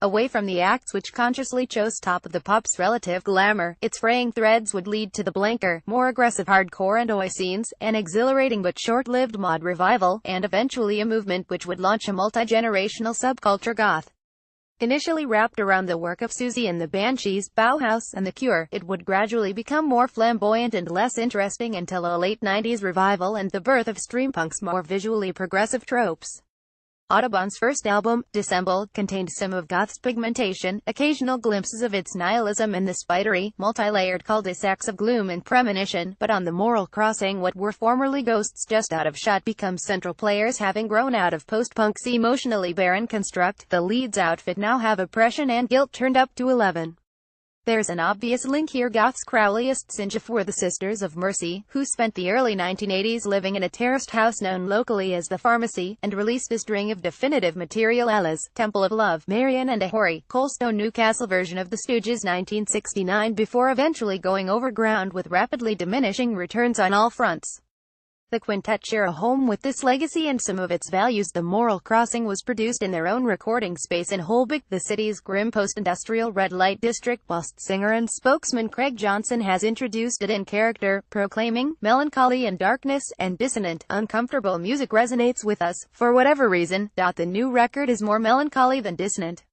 Away from the acts which consciously chose top of the pop's relative glamour, its fraying threads would lead to the blanker, more aggressive hardcore and oi scenes, an exhilarating but short-lived mod revival, and eventually a movement which would launch a multi-generational subculture goth. Initially wrapped around the work of Siouxsie and the Banshees, Bauhaus, and The Cure, it would gradually become more flamboyant and less interesting until a late 90s revival and the birth of streampunk's more visually progressive tropes. Audubon's first album, Dissemble, contained some of goth's pigmentation, occasional glimpses of its nihilism and the spidery, multi-layered cul-de-sacs of gloom and premonition, but on The Moral Crossing what were formerly ghosts just out of shot become central players having grown out of post-punk's emotionally barren construct. The lead's outfit now have oppression and guilt turned up to 11. There's an obvious link here. Goth's crowliest sinjif were the Sisters of Mercy, who spent the early 1980s living in a terraced house known locally as the Pharmacy, and released a string of definitive material: Ella's Temple of Love, Marian and Ahoy, Coldstone Newcastle version of the Stooges 1969, before eventually going overground with rapidly diminishing returns on all fronts. The quintet share a home with this legacy and some of its values. The Moral Crossing was produced in their own recording space in Holbæk, the city's grim post-industrial red light district, whilst singer and spokesman Craig Johnson has introduced it in character, proclaiming, "Melancholy and darkness, and dissonant, uncomfortable music resonates with us, for whatever reason. The new record is more melancholy than dissonant.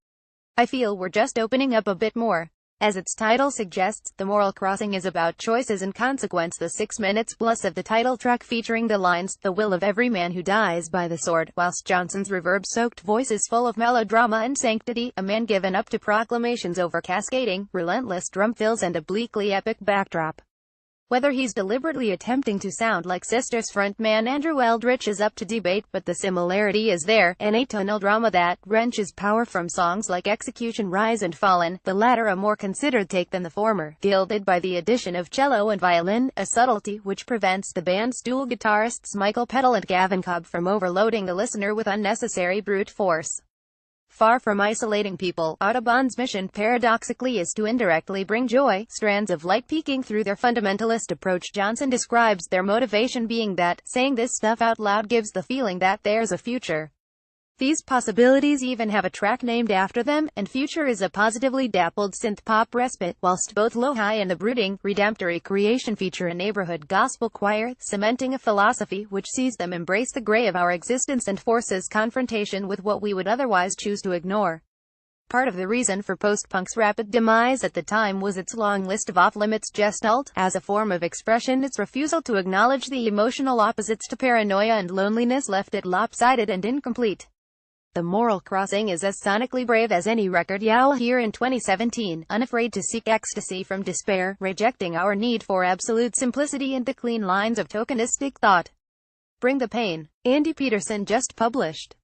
I feel we're just opening up a bit more." As its title suggests, The Moral Crossing is about choices and consequence. The 6 minutes plus of the title track featuring the lines, "The will of every man who dies by the sword," whilst Johnson's reverb-soaked voice is full of melodrama and sanctity, a man given up to proclamations over cascading, relentless drum fills and a bleakly epic backdrop. Whether he's deliberately attempting to sound like Sisters frontman Andrew Eldritch is up to debate, but the similarity is there, an atonal drama that wrenches power from songs like Execution, Rise and Fallen, the latter a more considered take than the former, gilded by the addition of cello and violin, a subtlety which prevents the band's dual guitarists Michael Peddle and Gavin Cobb from overloading the listener with unnecessary brute force. Far from isolating people, Audubon's mission paradoxically is to indirectly bring joy, strands of light peeking through their fundamentalist approach. Johnson describes their motivation being that, saying this stuff out loud gives the feeling that there's a future. These possibilities even have a track named after them, and Future is a positively dappled synth-pop respite, whilst both Lo-Hi and the brooding, redemptory creation feature a neighborhood gospel choir, cementing a philosophy which sees them embrace the gray of our existence and forces confrontation with what we would otherwise choose to ignore. Part of the reason for post-punk's rapid demise at the time was its long list of off-limits gestalt. As a form of expression, its refusal to acknowledge the emotional opposites to paranoia and loneliness left it lopsided and incomplete. The Moral Crossing is as sonically brave as any record you'll hear in 2017, unafraid to seek ecstasy from despair, rejecting our need for absolute simplicity and the clean lines of tokenistic thought. Bring the Pain. Andy Peterson just published.